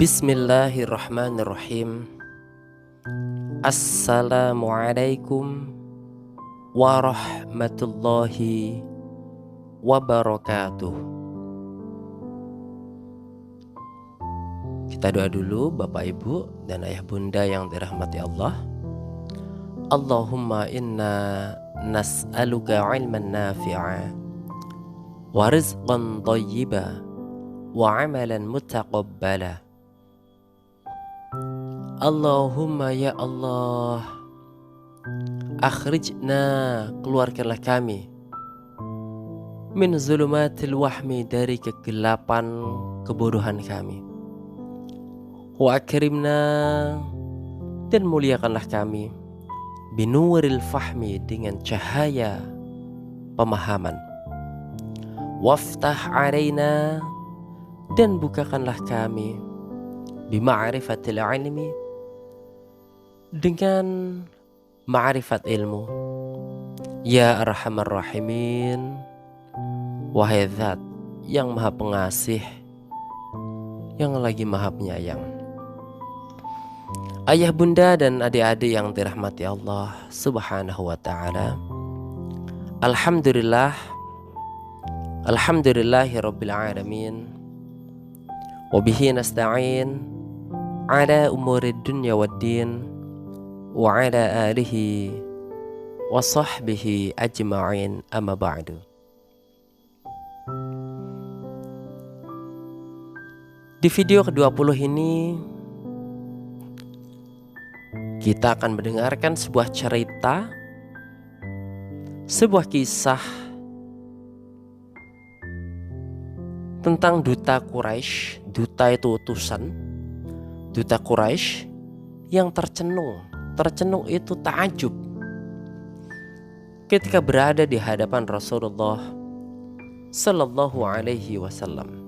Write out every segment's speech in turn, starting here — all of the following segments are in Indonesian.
Bismillahirrahmanirrahim. Assalamualaikum warahmatullahi wabarakatuh. Kita doa dulu Bapak Ibu dan Ayah Bunda yang dirahmati Allah. Allahumma inna nas'aluka ilman nafi'a wa rizqan thayyiba wa amalan mutaqabbala. Allahumma ya Allah, akhrijna, keluarkanlah kami, min zulumatil wahmi, dari kegelapan kebodohan kami, wa akrimna, dan muliakanlah kami, binuril fahmi, dengan cahaya pemahaman, waftah alaina, dan bukakanlah kami, bima'rifatil ilmi, dengan ma'rifat ilmu, ya arhamar rahimin, wahai Zat yang maha pengasih, yang lagi maha penyayang. Ayah bunda dan adik-adik yang dirahmati Allah subhanahu wa ta'ala, Alhamdulillah, Alhamdulillahi rabbil alamin, wabihi nasta'in ala umurid dunya waddin, wa ala alihi wa sahbihi ajma'in, amma ba'du. Di video ke-20 ini kita akan mendengarkan sebuah cerita, sebuah kisah tentang duta Quraisy. Duta itu utusan, duta Quraisy yang tercenung itu takjub ketika berada di hadapan Rasulullah sallallahu alaihi wasallam.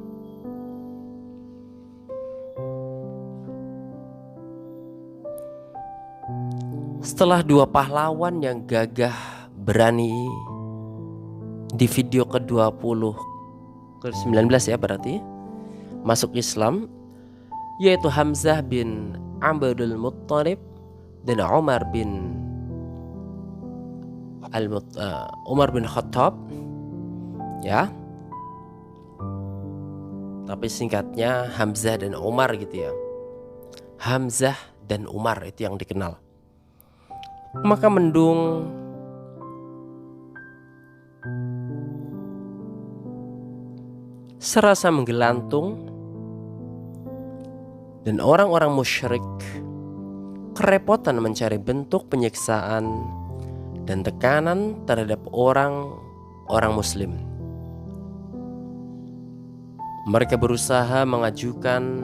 Setelah dua pahlawan yang gagah berani di video ke-20 ke-19 ya berarti masuk Islam, yaitu Hamzah bin Abdul Muttalib dan Umar bin Khattab, ya. Tapi singkatnya Hamzah dan Umar gitu ya. Hamzah dan Umar itu yang dikenal. Maka mendung serasa menggelantung, dan orang-orang musyrik kerepotan mencari bentuk penyiksaan dan tekanan terhadap orang-orang muslim. Mereka berusaha mengajukan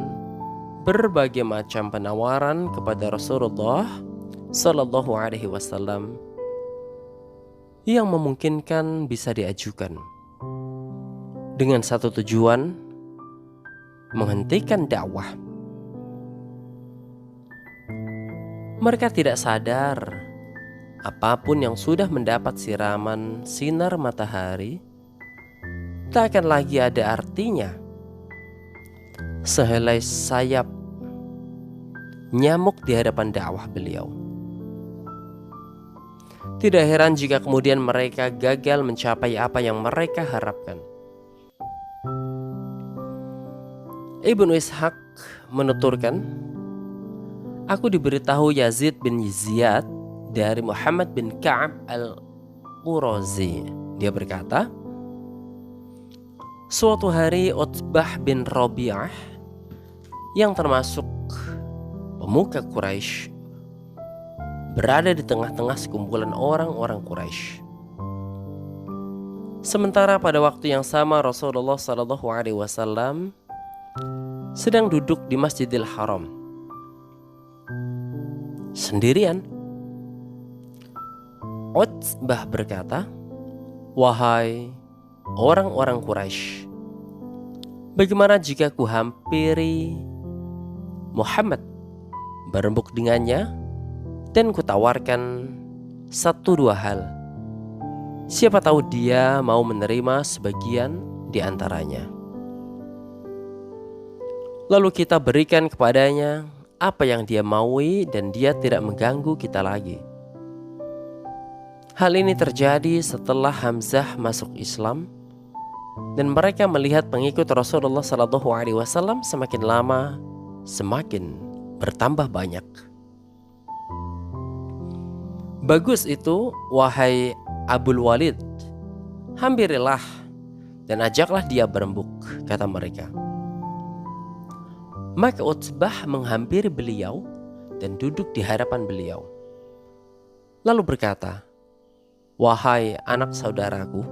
berbagai macam penawaran kepada Rasulullah sallallahu alaihi wasallam yang memungkinkan bisa diajukan dengan satu tujuan, menghentikan dakwah. Mereka tidak sadar apapun yang sudah mendapat siraman sinar matahari tak akan lagi ada artinya sehelai sayap nyamuk di hadapan dakwah beliau. Tidak heran jika kemudian mereka gagal mencapai apa yang mereka harapkan. Ibnu Ishaq menuturkan, aku diberitahu Yazid bin Ziyad dari Muhammad bin Ka'ab al-Qurazi. Dia berkata, suatu hari Utbah bin Rabi'ah yang termasuk pemuka Quraisy berada di tengah-tengah sekumpulan orang-orang Quraisy. Sementara pada waktu yang sama Rasulullah SAW sedang duduk di Masjidil Haram sendirian. Utbah berkata, wahai orang-orang Quraisy, bagaimana jika ku hampiri Muhammad, berembuk dengannya, dan kutawarkan satu dua hal. Siapa tahu dia mau menerima sebagian di antaranya. Lalu kita berikan kepadanya apa yang dia maui dan dia tidak mengganggu kita lagi. Hal ini terjadi setelah Hamzah masuk Islam dan mereka melihat pengikut Rasulullah SAW semakin lama semakin bertambah banyak. Bagus itu, wahai Abul Walid, hampirilah dan ajaklah dia berembuk, kata mereka. Maka Utbah menghampiri beliau dan duduk di hadapan beliau. Lalu berkata, wahai anak saudaraku,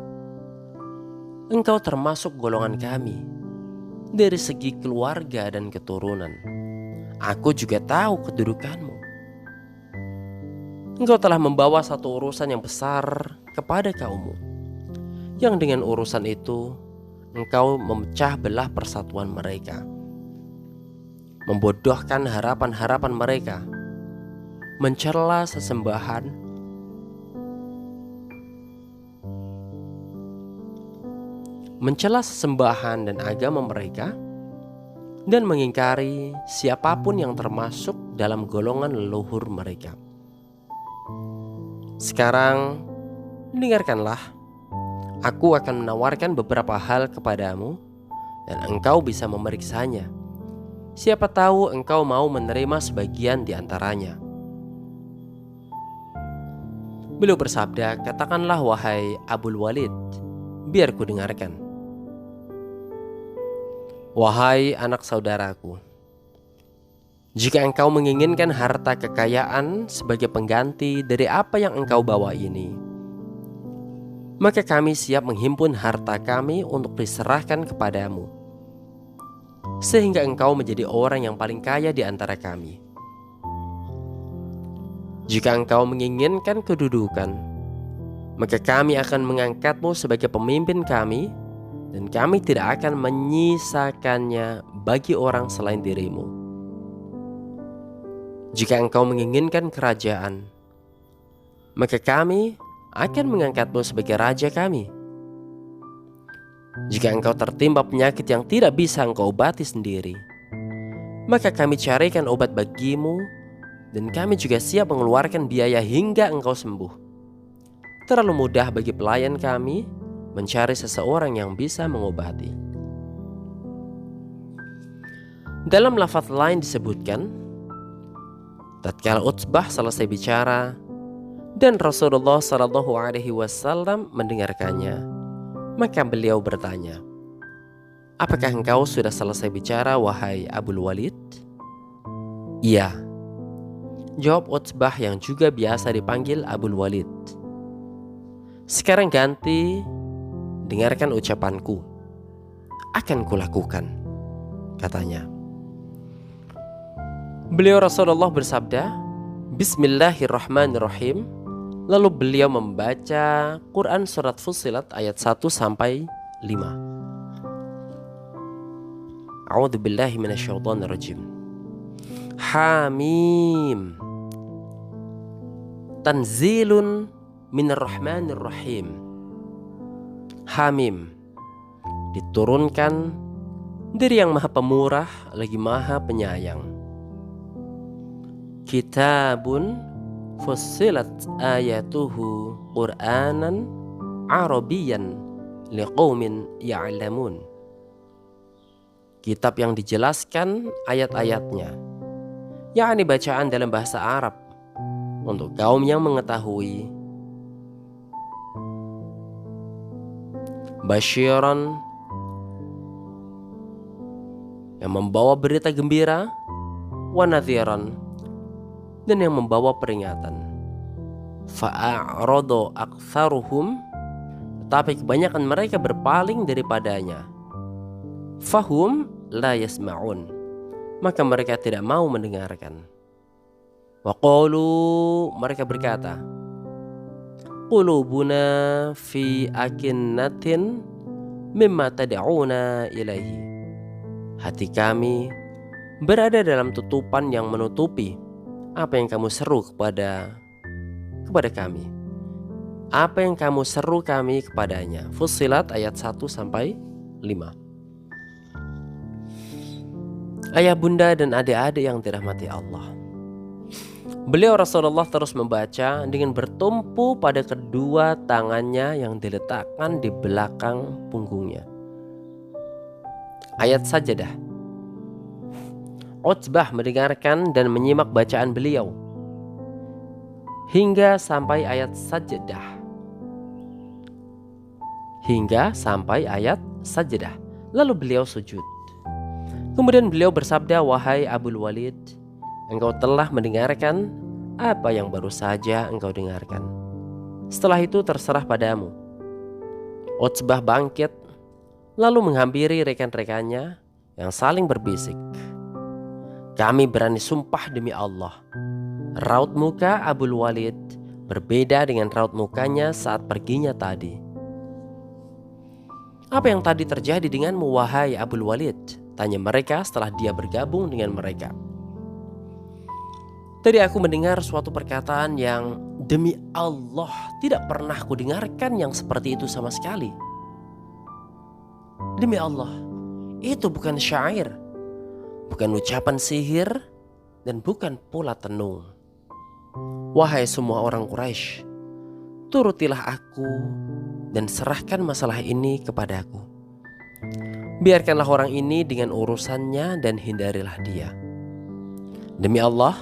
engkau termasuk golongan kami dari segi keluarga dan keturunan. Aku juga tahu kedudukanmu. Engkau telah membawa satu urusan yang besar kepada kaummu, yang dengan urusan itu engkau memecah belah persatuan mereka, membodohkan harapan-harapan mereka, mencela sesembahan, dan agama mereka, dan mengingkari siapapun yang termasuk dalam golongan leluhur mereka. Sekarang, dengarkanlah, aku akan menawarkan beberapa hal kepadamu, dan engkau bisa memeriksanya. Siapa tahu engkau mau menerima sebagian di antaranya. Beliau bersabda, katakanlah wahai Abul Walid, biar ku dengarkan. Wahai anak saudaraku, jika engkau menginginkan harta kekayaan sebagai pengganti dari apa yang engkau bawa ini, maka kami siap menghimpun harta kami untuk diserahkan kepadamu, sehingga engkau menjadi orang yang paling kaya di antara kami. Jika engkau menginginkan kedudukan, maka kami akan mengangkatmu sebagai pemimpin kami, dan kami tidak akan menyisakannya bagi orang selain dirimu. Jika engkau menginginkan kerajaan, maka kami akan mengangkatmu sebagai raja kami. Jika engkau tertimpa penyakit yang tidak bisa engkau obati sendiri, maka kami carikan obat bagimu, dan kami juga siap mengeluarkan biaya hingga engkau sembuh. Terlalu mudah bagi pelayan kami mencari seseorang yang bisa mengobati. Dalam lafaz lain disebutkan, tatkala Utbah selesai bicara dan Rasulullah SAW mendengarkannya, maka beliau bertanya, apakah engkau sudah selesai bicara, wahai Abul Walid? Iya, jawab Utbah yang juga biasa dipanggil Abul Walid. Sekarang ganti, dengarkan ucapanku, akan kulakukan, katanya. Beliau Rasulullah bersabda, Bismillahirrahmanirrahim. Lalu beliau membaca Quran surat Fussilat ayat 1 sampai 5. A'udzubillahi minasyaitonirrajim. Hamim. Tanzilun minarrahmanirrahim. Hamim, diturunkan dari yang maha pemurah lagi maha penyayang. Kitabun fussilat ayatuhu Qur'anan Arabiyan liqaumin ya'lamun. Kitab yang dijelaskan ayat-ayatnya, yakni bacaan dalam bahasa Arab untuk kaum yang mengetahui. Basyiran, yang membawa berita gembira, wa nadhiran, dan yang membawa peringatan. Fa'a'radu aktsaruhum, tapi kebanyakan mereka berpaling daripadanya. Fahum la yasma'un, maka mereka tidak mau mendengarkan. Wa qalu, mereka berkata, qulubuna fi akinnatin mimma tad'una ilaihi. Hati kami berada dalam tutupan yang menutupi apa yang kamu seru kepada kami. Apa yang kamu seru kami kepadanya. Fussilat ayat 1 sampai 5. Ayah bunda dan adik-adik yang dirahmati Allah, beliau Rasulullah terus membaca dengan bertumpu pada kedua tangannya yang diletakkan di belakang punggungnya. Ayat sajadah. Utbah mendengarkan dan menyimak bacaan beliau hingga sampai ayat sajadah. Lalu beliau sujud. Kemudian beliau bersabda, "Wahai Abul Walid, engkau telah mendengarkan apa yang baru saja engkau dengarkan. Setelah itu terserah padamu." Utbah bangkit lalu menghampiri rekan-rekannya yang saling berbisik. "Kami berani sumpah demi Allah, raut muka Abul Walid berbeda dengan raut mukanya saat perginya tadi." "Apa yang tadi terjadi denganmu, wahai Abul Walid?" tanya mereka setelah dia bergabung dengan mereka. "Tadi aku mendengar suatu perkataan yang demi Allah tidak pernah kudengarkan yang seperti itu sama sekali. Demi Allah, itu bukan syair, bukan ucapan sihir, dan bukan pula tenung. Wahai semua orang Quraisy, turutilah aku dan serahkan masalah ini kepadaku. Biarkanlah orang ini dengan urusannya dan hindarilah dia. Demi Allah,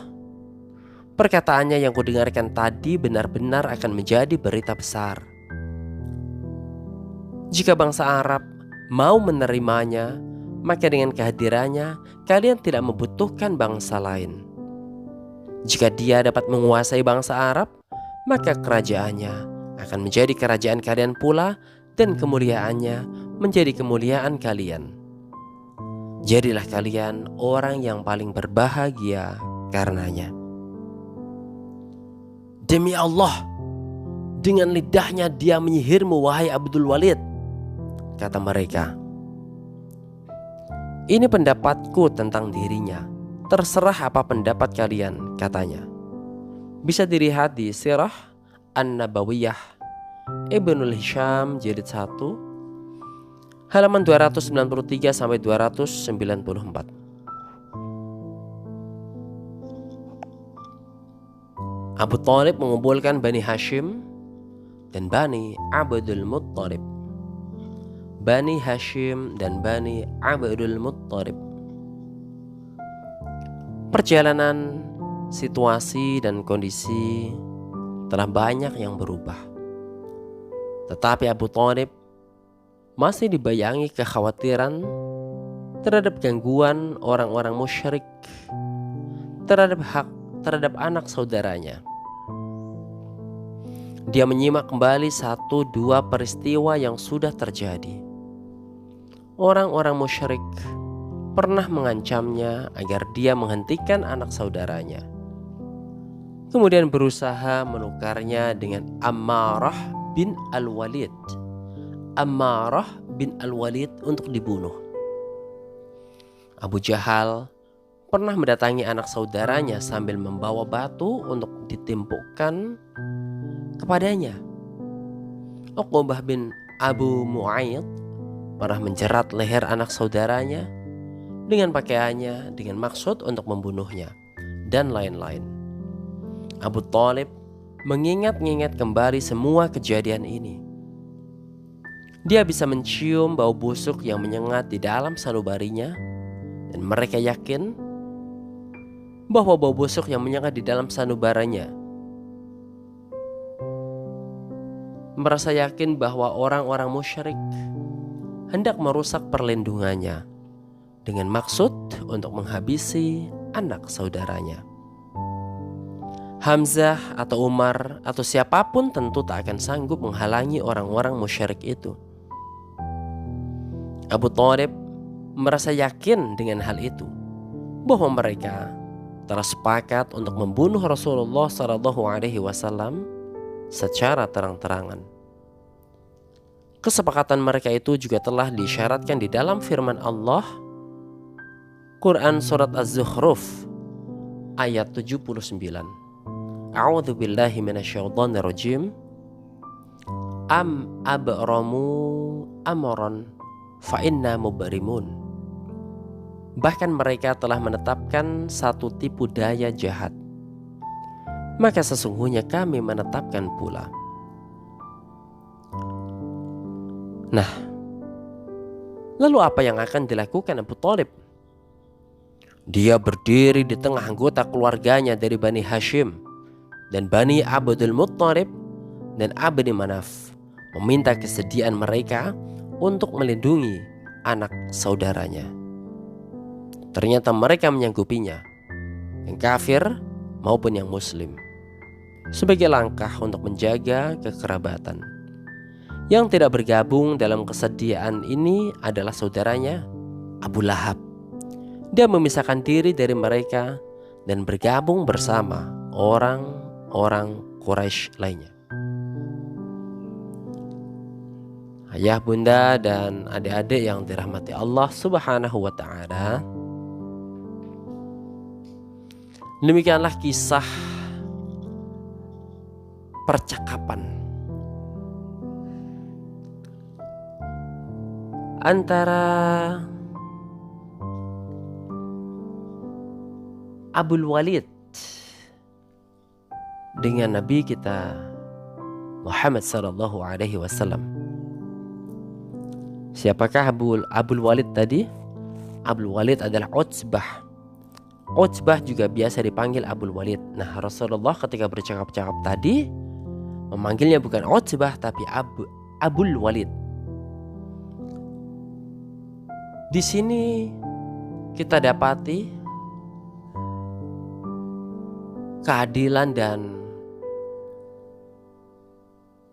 perkataannya yang kudengarkan tadi benar-benar akan menjadi berita besar. Jika bangsa Arab mau menerimanya, maka dengan kehadirannya kalian tidak membutuhkan bangsa lain. Jika dia dapat menguasai bangsa Arab, maka kerajaannya akan menjadi kerajaan kalian pula dan kemuliaannya menjadi kemuliaan kalian. Jadilah kalian orang yang paling berbahagia karenanya." "Demi Allah, dengan lidahnya dia menyihirmu, wahai Abdul Walid," kata mereka. "Ini pendapatku tentang dirinya. Terserah apa pendapat kalian," katanya. Bisa dilihat di Sirah An-Nabawiyah Ibnul Hisham jilid 1 halaman 293 sampai 294. Abu Thalib mengumpulkan Bani Hashim dan Bani Abdul Muttalib. Bani Hashim dan Bani Abdul Muttalib. Perjalanan, situasi, dan kondisi telah banyak yang berubah. Tetapi Abu Thalib masih dibayangi kekhawatiran terhadap gangguan orang-orang musyrik terhadap anak saudaranya. Dia menyimak kembali 1-2 peristiwa yang sudah terjadi. Orang-orang musyrik pernah mengancamnya agar dia menghentikan anak saudaranya, kemudian berusaha menukarnya dengan Ammarah bin Al-Walid untuk dibunuh. Abu Jahal pernah mendatangi anak saudaranya sambil membawa batu untuk ditimpukkan kepadanya. Uqbah bin Abu Mu'ayyid pernah menjerat leher anak saudaranya dengan pakaiannya dengan maksud untuk membunuhnya, dan lain-lain. Abu Thalib mengingat-ingat kembali semua kejadian ini. Dia bisa mencium bau busuk yang menyengat di dalam sanubarinya, dan mereka yakin bahwa bau busuk yang menyengat di dalam sanubaranya merasa yakin bahwa orang-orang musyrik hendak merusak perlindungannya dengan maksud untuk menghabisi anak saudaranya. Hamzah atau Umar atau siapapun tentu tak akan sanggup menghalangi orang-orang musyrik itu. Abu Thalib merasa yakin dengan hal itu, bahwa mereka telah sepakat untuk membunuh Rasulullah SAW secara terang-terangan. Kesepakatan mereka itu juga telah disyaratkan di dalam firman Allah, Quran Surat Az-Zukhruf ayat 79. A'udzu billahi minasyaitonir rajim. Am abramu amran fa inna mubrimun. Bahkan mereka telah menetapkan satu tipu daya jahat. Maka sesungguhnya kami menetapkan pula. Nah, lalu apa yang akan dilakukan Abu Thalib? Dia berdiri di tengah anggota keluarganya dari Bani Hashim dan Bani Abdul Muttalib dan Abdi Manaf, meminta kesediaan mereka untuk melindungi anak saudaranya. Ternyata mereka menyanggupinya, yang kafir maupun yang muslim, sebagai langkah untuk menjaga kekerabatan. Yang tidak bergabung dalam kesediaan ini adalah saudaranya Abu Lahab. Dia memisahkan diri dari mereka dan bergabung bersama orang-orang Quraisy lainnya. Ayah, bunda, dan adik-adik yang dirahmati Allah Subhanahu wa ta'ala, demikianlah kisah percakapan antara Abul Walid dengan Nabi kita Muhammad sallallahu alaihi wasallam. Siapakah Abul Walid tadi? Abul Walid adalah Utsbah. Utsbah juga biasa dipanggil Abul Walid. Nah, Rasulullah ketika bercakap-cakap tadi memanggilnya bukan Utsbah tapi Abul Walid. Di sini kita dapati keadilan dan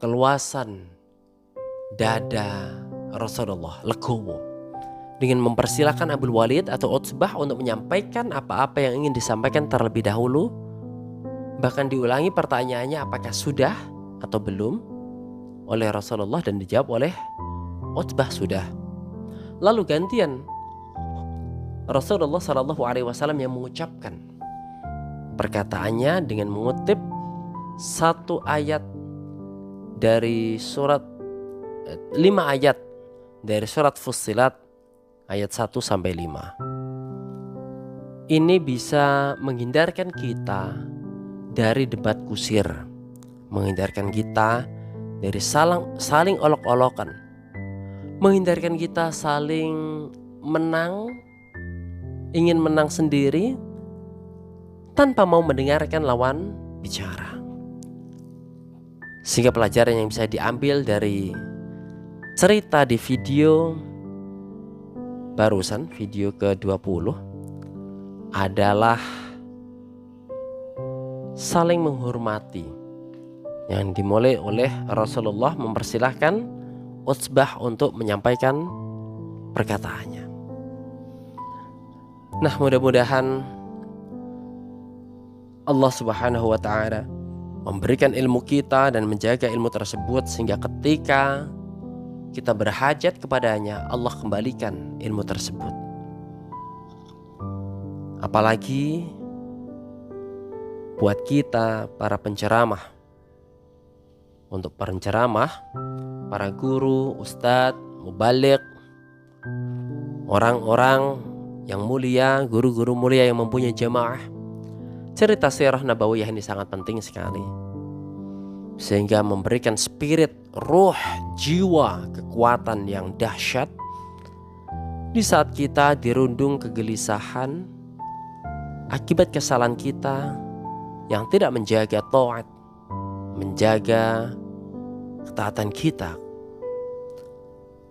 keluasan dada Rasulullah legowo dengan mempersilahkan Abul Walid atau Utsbah untuk menyampaikan apa-apa yang ingin disampaikan terlebih dahulu. Bahkan diulangi pertanyaannya apakah sudah atau belum oleh Rasulullah, dan dijawab oleh Utsbah sudah. Lalu gantian Rasulullah SAW yang mengucapkan perkataannya dengan mengutip satu ayat dari surat 5 ayat dari surat Fussilat ayat 1 sampai 5. Ini bisa menghindarkan kita dari debat kusir, menghindarkan kita dari saling olok-olokan, menghindarkan kita saling ingin menang sendiri tanpa mau mendengarkan lawan bicara. Sehingga pelajaran yang bisa diambil dari cerita di video barusan, video ke-20, adalah saling menghormati, yang dimulai oleh Rasulullah mempersilahkan Utsbah untuk menyampaikan perkataannya. Nah, mudah-mudahan Allah Subhanahu wa ta'ala memberikan ilmu kita dan menjaga ilmu tersebut, sehingga ketika kita berhajat kepadanya, Allah kembalikan ilmu tersebut. Apalagi buat kita para penceramah, untuk penceramah, para guru, ustadz, mubaligh, orang-orang yang mulia, guru-guru mulia yang mempunyai jamaah, cerita sirah nabawiyah ini sangat penting sekali, sehingga memberikan spirit, ruh, jiwa, kekuatan yang dahsyat di saat kita dirundung kegelisahan akibat kesalahan kita yang tidak menjaga taat, menjaga ketaatan kita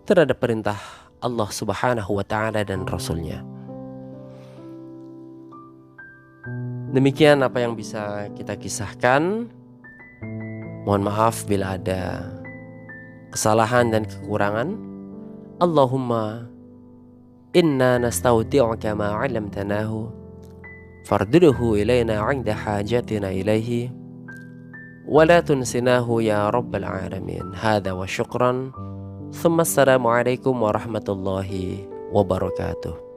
terhadap perintah Allah Subhanahu wa ta'ala dan Rasulnya. Demikian apa yang bisa kita kisahkan. Mohon maaf bila ada kesalahan dan kekurangan. Allahumma inna nastaudi'uka ma 'allamtanahu farduduhu ilaina 'inda hajatina ilaihi wa la tunsinahu ya rabbal alamin. Hadza wa syukran. Assalamualaikum warahmatullahi wabarakatuh.